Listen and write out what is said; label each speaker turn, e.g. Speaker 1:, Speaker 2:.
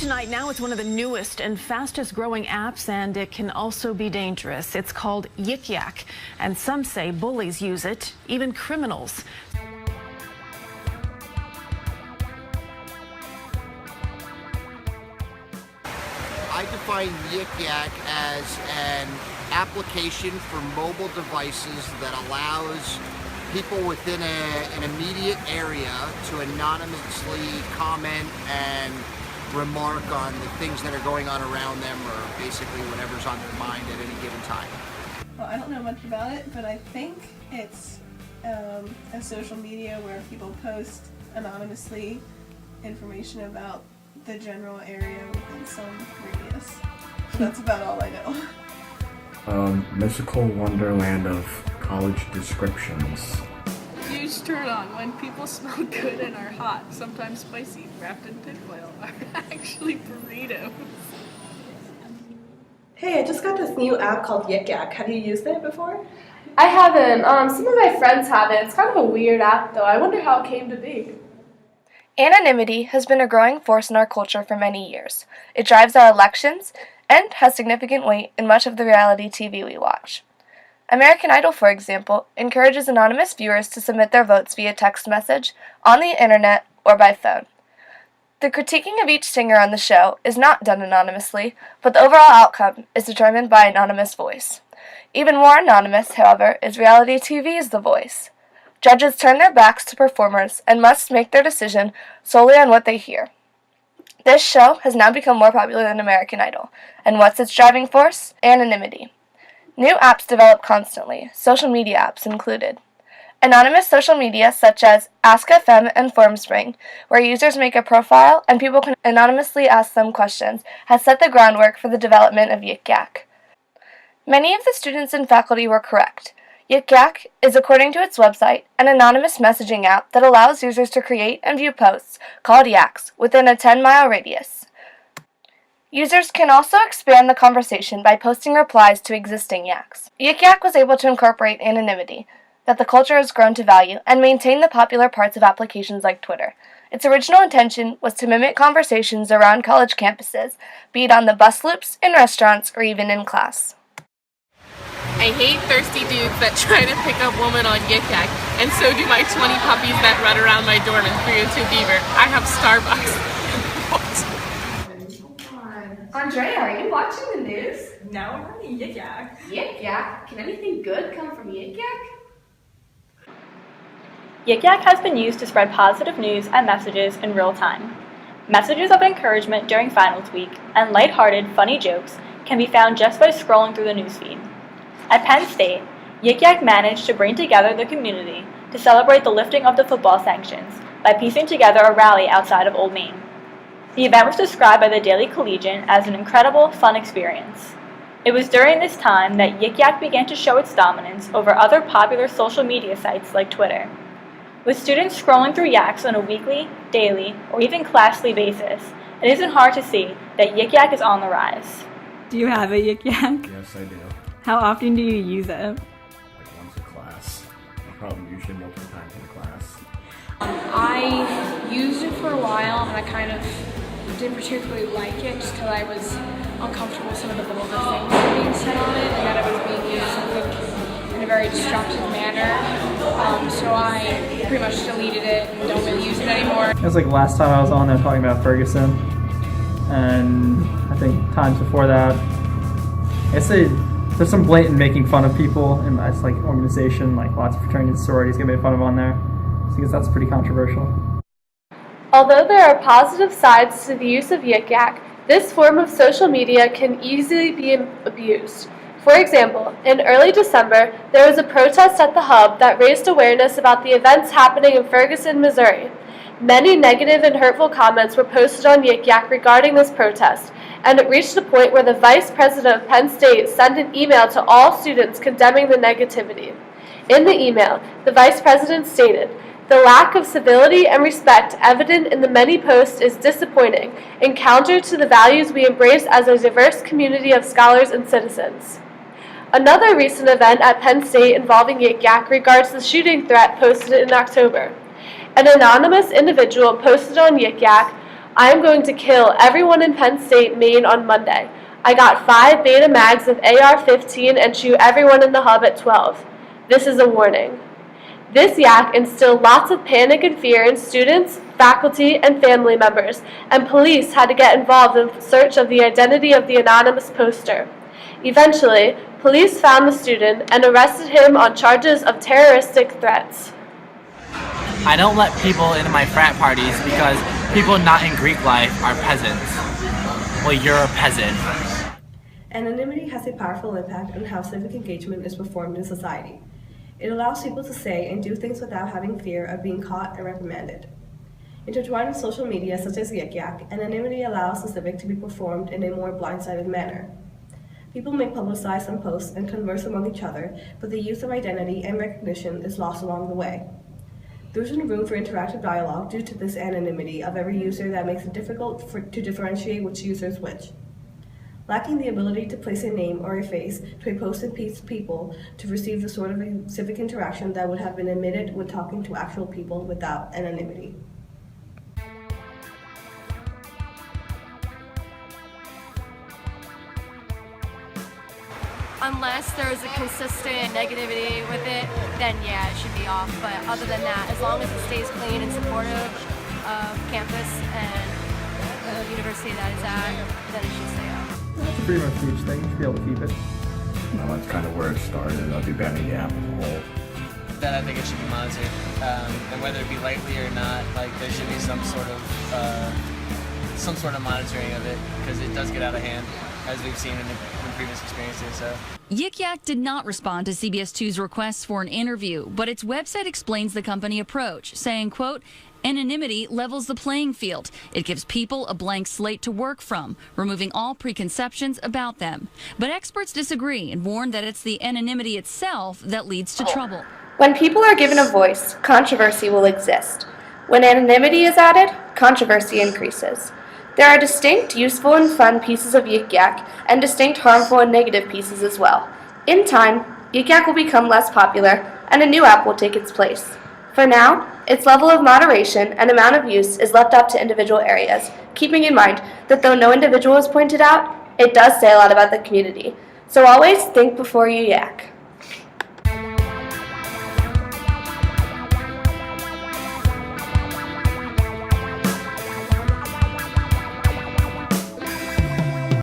Speaker 1: tonight. Now it's one of the newest and fastest growing apps, and it can also be dangerous. It's called Yik Yak, and some say bullies use it, even criminals.
Speaker 2: I define Yik Yak as an application for mobile devices that allows people within an immediate area to anonymously comment and remark on the things that are going on around them, or basically whatever's on their mind at any given time.
Speaker 3: Well, I don't know much about it, but I think it's a social media where people post anonymously information about the general area within some radius. So that's about all I know.
Speaker 4: Mystical wonderland of college descriptions.
Speaker 5: Huge turn on when people smell good and are hot, sometimes spicy, wrapped in tinfoil, are actually burritos.
Speaker 3: Hey, I just got this new app called Yik Yak. Have you used it before?
Speaker 6: I haven't. Some of my friends have it. It's kind of a weird app, though. I wonder how it came to be.
Speaker 7: Anonymity has been a growing force in our culture for many years. It drives our elections and has significant weight in much of the reality TV we watch. American Idol, for example, encourages anonymous viewers to submit their votes via text message, on the internet, or by phone. The critiquing of each singer on the show is not done anonymously, but the overall outcome is determined by anonymous voice. Even more anonymous, however, is reality TV's The Voice. Judges turn their backs to performers and must make their decision solely on what they hear. This show has now become more popular than American Idol, and what's its driving force? Anonymity. New apps develop constantly, social media apps included. Anonymous social media such as Ask.fm and Formspring, where users make a profile and people can anonymously ask them questions, has set the groundwork for the development of Yik Yak. Many of the students and faculty were correct. Yik Yak is, according to its website, an anonymous messaging app that allows users to create and view posts, called yaks, within a 10-mile radius. Users can also expand the conversation by posting replies to existing yaks. Yik Yak was able to incorporate anonymity, that the culture has grown to value, and maintain the popular parts of applications like Twitter. Its original intention was to mimic conversations around college campuses, be it on the bus loops, in restaurants, or even in class.
Speaker 5: I hate thirsty dudes that try to pick up women on Yik Yak, and so do my 20 puppies that run around my dorm in 302 Beaver. I have Starbucks.
Speaker 6: Andrea, are you watching the news?
Speaker 8: No, I'm running Yik Yak.
Speaker 6: Yik Yak? Can anything good come from Yik Yak?
Speaker 8: Yik Yak has been used to spread positive news and messages in real time. Messages of encouragement during finals week and lighthearted, funny jokes can be found just by scrolling through the newsfeed. At Penn State, Yik Yak managed to bring together the community to celebrate the lifting of the football sanctions by piecing together a rally outside of Old Main. The event was described by the Daily Collegian as an incredible, fun experience. It was during this time that Yik Yak began to show its dominance over other popular social media sites like Twitter. With students scrolling through Yaks on a weekly, daily, or even classly basis, it isn't hard to see that Yik Yak is on the rise. Do you have a Yik Yak?
Speaker 4: Yes, I do.
Speaker 8: How often do you use it?
Speaker 4: Like once a class. Probably usually multiple times in class.
Speaker 9: I used it for a while and I kind of didn't particularly like it just because I was uncomfortable with some of the vulgar things that were being said on it and that it was being used I think, in a very destructive manner. So I pretty much deleted it and don't really use it anymore.
Speaker 10: It was like last time I was on there talking about Ferguson, and I think times before that. I guess there's some blatant making fun of people in my like organization, like lots of fraternities and sororities get made fun of on there. So I guess that's pretty controversial.
Speaker 7: Although there are positive sides to the use of Yik Yak, this form of social media can easily be abused. For example, in early December, there was a protest at the Hub that raised awareness about the events happening in Ferguson, Missouri. Many negative and hurtful comments were posted on Yik Yak regarding this protest, and it reached a point where the vice president of Penn State sent an email to all students condemning the negativity. In the email, the vice president stated, "The lack of civility and respect evident in the many posts is disappointing and counter to the values we embrace as a diverse community of scholars and citizens." Another recent event at Penn State involving Yik Yak regards the shooting threat posted in October. An anonymous individual posted on Yik Yak,
Speaker 6: I am going to kill everyone in Penn State, Maine on Monday. I got 5 beta mags of AR-15 and shoot everyone in the hub at 12. This is a warning. This yak instilled lots of panic and fear in students, faculty, and family members, and police had to get involved in search of the identity of the anonymous poster. Eventually, police found the student and arrested him on charges of terroristic threats.
Speaker 11: I don't let people into my frat parties because people not in Greek life are peasants. Well, you're a peasant.
Speaker 12: Anonymity has a powerful impact on how civic engagement is performed in society. It allows people to say and do things without having fear of being caught and reprimanded. Intertwined with social media such as Yik Yak, anonymity allows the civic to be performed in a more blindsided manner. People may publicize some posts and converse among each other, but the use of identity and recognition is lost along the way. There isn't room for interactive dialogue due to this anonymity of every user that makes it difficult to differentiate which user is which. Lacking the ability to place a name or a face to a post and people to receive the sort of a civic interaction that would have been admitted when talking to actual people without anonymity.
Speaker 13: Unless there's a consistent negativity with it, then yeah, it should be off. But other than that, as long as it stays clean and supportive of campus and the university that it's at, then it should stay off.
Speaker 10: That's a pretty much huge thing. You should be able to keep it.
Speaker 4: Well, that's kind of where it started. I'd be banning the app as a whole.
Speaker 11: Then I think it should be monitored, and whether it be lightly or not, like there should be some sort of monitoring of it because it does get out of hand, as we've seen in previous experiences. So.
Speaker 14: Yik Yak did not respond to CBS 2's requests for an interview, but its website explains the company approach, saying, quote, anonymity levels the playing field. It gives people a blank slate to work from, removing all preconceptions about them. But experts disagree and warn that it's the anonymity itself that leads to trouble.
Speaker 7: When people are given a voice, controversy will exist. When anonymity is added, controversy increases. There are distinct, useful, and fun pieces of Yik Yak, and distinct harmful and negative pieces as well. In time, Yik Yak will become less popular, and a new app will take its place. For now, its level of moderation and amount of use is left up to individual areas, keeping in mind that though no individual is pointed out, it does say a lot about the community. So always think before you yak.